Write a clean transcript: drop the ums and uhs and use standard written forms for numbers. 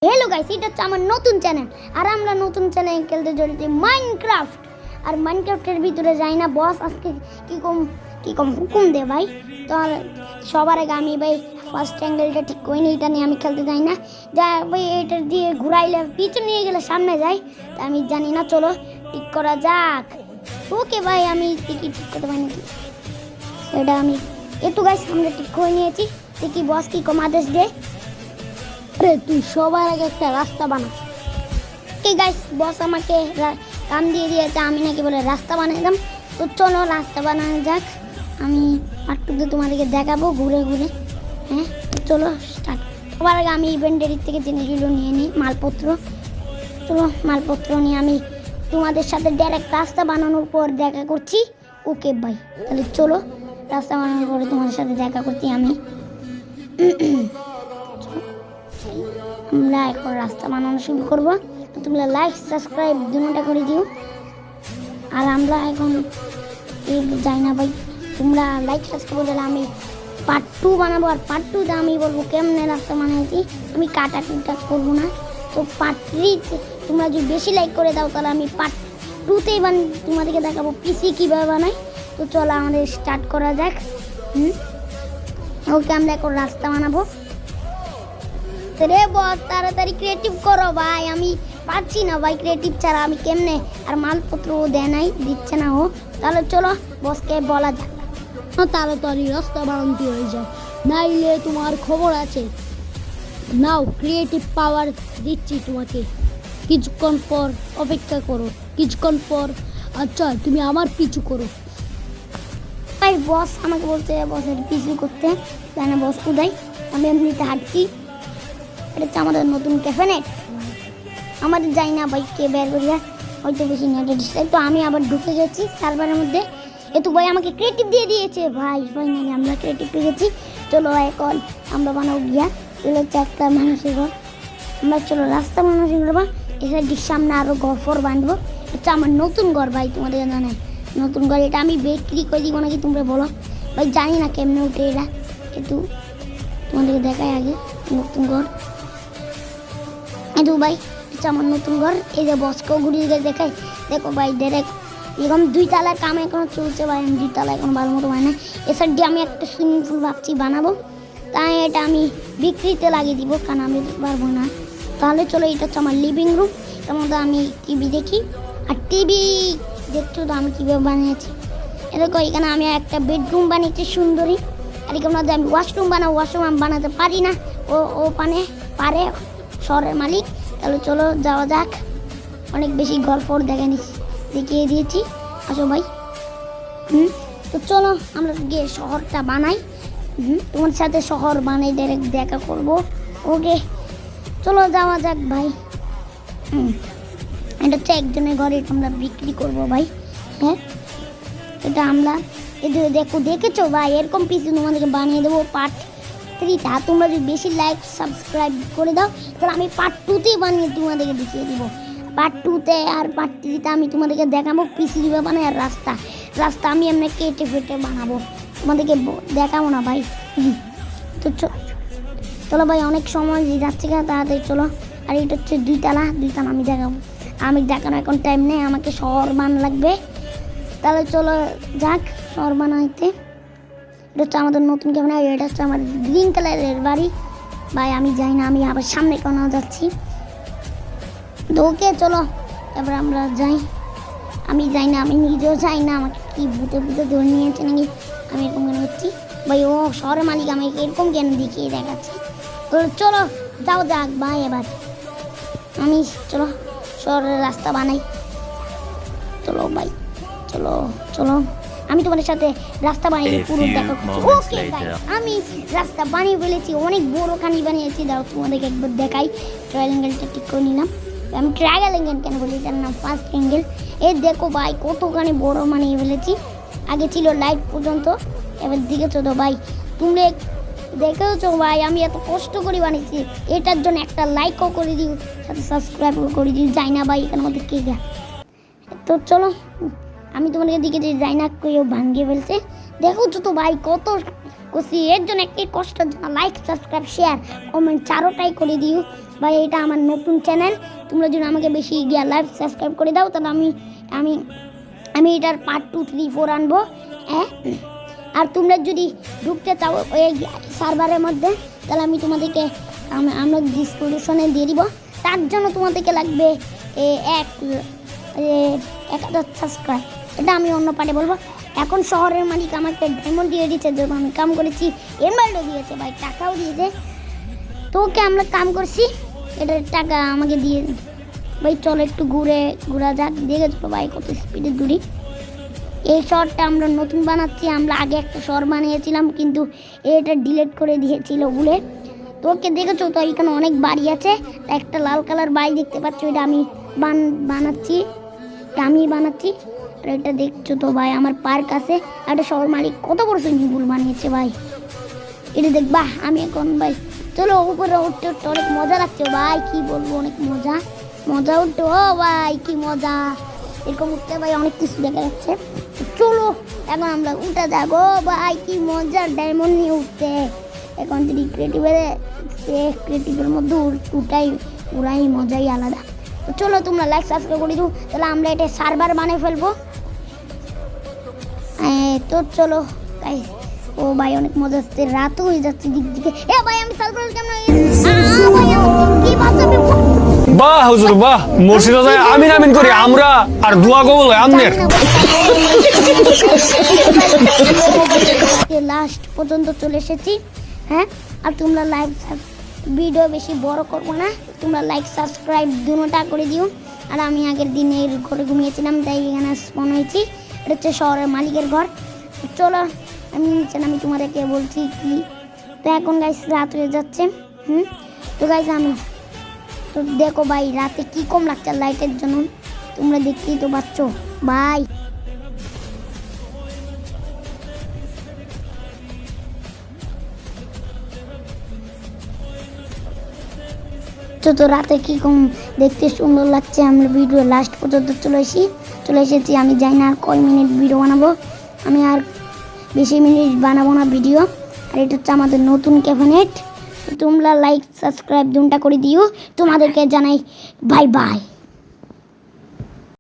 Hello guys, এটা হচ্ছে আমার নতুন চ্যানেল। আর আমরা নতুন চ্যানেল খেলতে চলেছি মাইনক্রাফট। আর মাইনক্রাফটের ভিতরে যাই না, বস আজকে কি কম হুকুম দে ভাই। তো সবার আগে আমি ভাই ফার্স্ট অ্যাঙ্গেলটা ঠিক করে নিই, এটা নিয়ে আমি খেলতে যাই না। যা ভাই এটা দিয়ে ঘুরাইলে পিছনে নিয়ে গেলে সামনে যাই, তা আমি জানি না। চলো ঠিক করা যাক। ওকে ভাই, আমি টিকিট ঠিক করতে পারি নাকি এটা আমি একটু গাইস আমরা ঠিক করে নিয়েছি। দেখি বস কি কম আদেশ দে। আরে তুই সবার আগে একটা রাস্তা বানা। ওকে গাইস, বস আমাকে কাম দিয়ে দিয়েছে, আমি নাকি বলে রাস্তা বানাইলাম। তো চলো রাস্তা বানানো যাক। আমি পাট্টুতে তোমাদেরকে দেখাবো ঘুরে ঘুরে। হ্যাঁ চলো স্টার্ট। সবার আগে আমি ইভেন্টারি থেকে জিনিসগুলো নিয়ে নিই, মালপত্র। চলো মালপত্র নিয়ে আমি তোমাদের সাথে ডাইরেক্ট রাস্তা বানানোর পর দেখা করছি। ওকে ভাই, তাহলে চলো রাস্তা বানানোর পরে তোমাদের সাথে দেখা করছি আমি। আমরা এখন রাস্তা বানানো শুরু করবো। তোমরা লাইক সাবস্ক্রাইব দুটোটা করে দিও। আর আমরা এখন যাই না ভাই, তোমরা লাইক সাবস্ক্রাইব করলে আমি পার্ট 2 বানাবো। আর পার্ট 2তে আমি বলবো কেমনে রাস্তা বানাইছি, আমি কাটাকুটা করবো না। তো পার্ট 3 তোমরা যদি বেশি লাইক করে দাও তাহলে আমি পার্ট 2তেই তোমাদেরকে দেখাবো পিসি কীভাবে বানাই। তো চলো আমাদের স্টার্ট করা যাক। ওকে, আমরা এখন রাস্তা বানাবো। রে বস তাড়াতাড়ি ক্রিয়েটিভ করো ভাই, আমি পাচ্ছি না ভাই ক্রিয়েটিভ ছাড়া আমি কেমনে। আর মালপত্র ও দেয় নাই, দিচ্ছে না ও। তাহলে চলো বসকে বলা যাক, তাড়াতাড়ি রাস্তা বানাতে হয়ে যায়, নাইলে তোমার খবর আছে। নাও ক্রিয়েটিভ পাওয়ার দিচ্ছি তোমাকে, কিছুক্ষণ পর অপেক্ষা করো, কিছুক্ষণ পর। আচ্ছা তুমি আমার পিছু করো। ভাই বস আমাকে বলছে বসের পিছু করতে, জানে বস কোথায়। আমি এমনিতে হাঁটছি। এটা হচ্ছে আমাদের নতুন ক্যাফেনেট। আমাদের যাই না ভাই কে বের করিয়া, হয়তো বেশি নেটের ডিস্ট্রাক্ট। তো আমি আবার ঢুকে গেছি সার্ভারের মধ্যে। এতো ভাই আমাকে ক্রিয়েটিভ দিয়ে দিয়েছে ভাই, ফাইনালি আমরা ক্রিয়েটিভ পেয়ে গেছি। চলো এখন আমরা বানাবো গিয়া। এগুলো হচ্ছে একটা মানুষের ঘর। আমরা চলো রাস্তা মানুষের ঘর বা এসে সামনে আরও ঘর ফর বাঁধবো। হচ্ছে আমার নতুন ঘর ভাই, তোমাদের জানে নতুন ঘর। এটা আমি বিক্রি করে দিব নাকি তোমরা বলো ভাই, জানি না কেমনে উঠে এটা, কিন্তু তোমাদেরকে দেখাই আগে নতুন ঘর। কিন্তু ভাই এটা আমার নতুন ঘর। এই যে বসকেও ঘুরিয়ে দেখাই, দেখো ভাই ডাইরেক্ট এরকম 2 তলার কাম এখনো চলছে ভাই। আমি 2 তলা এখন ভালো মতো বানাই। এছাড়া দিয়ে আমি একটা সুইমিং পুল ভাবছি বানাবো, তাই এটা আমি বিক্রিতে লাগিয়ে দিব, কারণ আমি পারবো না। তাহলে চলো, এটা হচ্ছে আমার লিভিং রুম। তার মধ্যে আমি টিভি দেখি। আর টিভি দেখছো তো আমি কীভাবে বানিয়েছি। এরকম এখানে আমি একটা বেডরুম বানিয়েছি সুন্দরী। আর এখানে মধ্যে আমি ওয়াশরুম বানাবো। ওয়াশরুম আমি বানাতে পারি না, ও পারে শহরের মালিক। তাহলে চলো যাওয়া যাক। অনেক বেশি গল্প দেখিয়ে দিয়েছি, আসো ভাই। তো চলো আমরা গিয়ে শহরটা বানাই। তোমার সাথে শহর বানাই ডাইরেক্ট দেখা করব। ওকে চলো যাওয়া যাক ভাই। এটা হচ্ছে একজনের ঘরে, এটা আমরা বিক্রি করবো ভাই। হ্যাঁ এটা আমরা দেখেছো ভাই, এরকম পিসি তোমাদেরকে বানিয়ে দেবো পার্ট 3টা। তোমরা যদি বেশি লাইক সাবস্ক্রাইব করে দাও তাহলে আমি পার্ট 2তেই বানিয়ে তোমাদেরকে দেখিয়ে দিব। পার্ট 2তে আর পার্ট 3তে আমি তোমাদেরকে দেখাবো পিসি কীভাবে বানাই। আর রাস্তা আমি এমনি কেটে ফেটে বানাবো, তোমাদেরকে দেখাবো না ভাই। তো চলো ভাই, অনেক সময় যাচ্ছে কেন, তাড়াতাড়ি চলো। আর এটা হচ্ছে 2 তলা আমি দেখাবো। আমি দেখানো এখন টাইম নেই, আমাকে শহর বানানো লাগবে। তাহলে চলো যাক শহর বানাইতে। এটা হচ্ছে আমাদের নতুন ক্যামেরা। এটা হচ্ছে আমার গ্রিন কালারের বাড়ি ভাই। আমি যাই না, আমি আবার সামনে কেন যাচ্ছি। তো ওকে চলো এবার আমরা যাই। আমি যাই না, আমি নিজেও যাই না। আমাকে কি ভূতে ধরে নিয়েছে নাকি, আমি এরকম কেন করছি ভাই। ও শহরের মালিক আমাকে এরকম কেন দেখিয়ে দেখাচ্ছে। তো চলো যাও যাক ভাই। এবার আমি চলো শহরের রাস্তা বানাই। চলো ভাই চলো আমি তোমাদের সাথে রাস্তা বানিয়ে পুরো দেখা করছি। ওকে গাইস, আমি রাস্তা বানিয়ে ফেলেছি, অনেক বড় খানি বানিয়েছি। দাও তোমাদেরকে একবার দেখাই। ট্রায়াল অ্যাঙ্গেলটা ঠিক করে নিলাম। আমি ট্রায়াল অ্যাঙ্গেল কেন বলি, এটার নাম ফার্স্ট অ্যাঙ্গেল। এই দেখো ভাই কতখানি বড় বানিয়ে ফেলেছি। আগে ছিল লাইট পর্যন্ত, এবার দেখেছো তো ভাই, তুমি দেখেছো ভাই আমি এত কষ্ট করে বানিয়েছি। এটার জন্য একটা লাইকও করে দিও, সাথে সাবস্ক্রাইবও করে দিও। যাই না ভাই এখানের মধ্যে কে গা। তো চলো আমি তোমাদেরকে দিকে যাই না, কেউ ভাঙিয়ে ফেলছে। দেখো তো ভাই কত করছি এর জন্য একটি কষ্টের জন্য লাইক সাবস্ক্রাইব শেয়ার কমেন্ট চারোটাই করে দিও ভাই। এটা আমার নতুন চ্যানেল, তোমরা যদি আমাকে বেশি গিয়া লাইক সাবস্ক্রাইব করে দাও তাহলে আমি আমি এটার পার্ট 2, 3, 4 আনবো। হ্যাঁ, আর তোমরা যদি ঢুকতে চাও এই সার্ভারের মধ্যে তাহলে আমি তোমাদেরকে আমরা ডিসক্রিপশনে দিয়ে দিব। তার জন্য তোমাদেরকে লাগবে 1000 সাবস্ক্রাইব। এটা আমি অন্য পার্টে বলবো। এখন শহরের মালিক আমাকে ডায়মন্ড দিয়ে দিচ্ছে, যখন আমি কাম করেছি এমআরও দিয়েছে ভাই, টাকাও দিয়েছে। তো ওকে আমরা কাম করছি, এটার টাকা আমাকে দিয়ে ভাই। চলো একটু ঘোরা যাক, দেখে চলো ভাই কত স্পিডে দূরি। এই শহরটা আমরা নতুন বানাচ্ছি, আমরা আগে একটা শহর বানিয়েছিলাম কিন্তু এটা ডিলিট করে দিয়েছিল বলে। তো ওকে দেখেছো তো এখানে অনেক বাড়ি আছে, একটা লাল কালার বাড়ি দেখতে পাচ্ছ, এটা আমি বানাচ্ছি। আর এটা দেখছো তো ভাই আমার পার্ক আছে। একটা শহর মালিক কত বড় সুইমিং পুল বানিয়েছে ভাই, এটা দেখবা। আমি এখন ভাই চলো উপরে উঠতে উঠতে অনেক মজা লাগছে ভাই, কি বলবো, অনেক মজা উঠতে। ও ভাই কি মজা, এরকম উঠতে ভাই অনেক কিছু দেখা যাচ্ছে। চলো এখন আমরা উঠে যাবো ভাই, কি মজা ডায়মন্ড নিয়ে উঠতে। এখন যদি ক্রিয়েটিভের মধ্যে উড়াই মজাই আলাদা। তো চলো তোমরা লাইক সাবস্ক্রাইব করে দিও, তাহলে আমরা এটা সার্ভার বানিয়ে ফেলবো। তো চলো গাইস, ও ভাই অনেক মজা হচ্ছে, রাতও হয়ে যাচ্ছে দিকে। এ ভাই আমি সার্ভার কেমন কি বাঁচাবে। বাহ হুজুর বাহ, মসজিদে যায় আমিন আমিন করি আমরা, আর দোয়া কবুল হয় আমনের। লাস্ট পর্যন্ত চলে এসেছি। হ্যাঁ, আর তোমরা ভিডিও বেশি বড় করবো না, তোমরা লাইক সাবস্ক্রাইব দুটোটা করে দিও। আর আমি আগের দিনের ঘরে ঘুমিয়েছিলাম, তাই এখানে স্পন হয়েছি। এটা হচ্ছে শহরের মালিকের ঘর। চলো আমি তোমাদেরকে বলছি কি। তো এখন গাইস রাত হয়ে যাচ্ছে। তো গাইস তো দেখো ভাই রাতে কি কম লাগছে লাইটের জন্য, তোমরা দেখতেই তো পাচ্ছ ভাই। তো রাতে কি কম দেখতে সুন্দর লাগছে। আমরা ভিডিও লাস্ট পর্যন্ত চলে এসেছি। আমি জানি না আর কয় মিনিট ভিডিও বানাবো, আমি আর বেশি মিনিট বানাবো না ভিডিও। আর এটা হচ্ছে আমাদের নতুন ক্যাফেনেট। তোমরা লাইক সাবস্ক্রাইব দুটা করে দিও। তোমাদেরকে জানাই বাই বাই।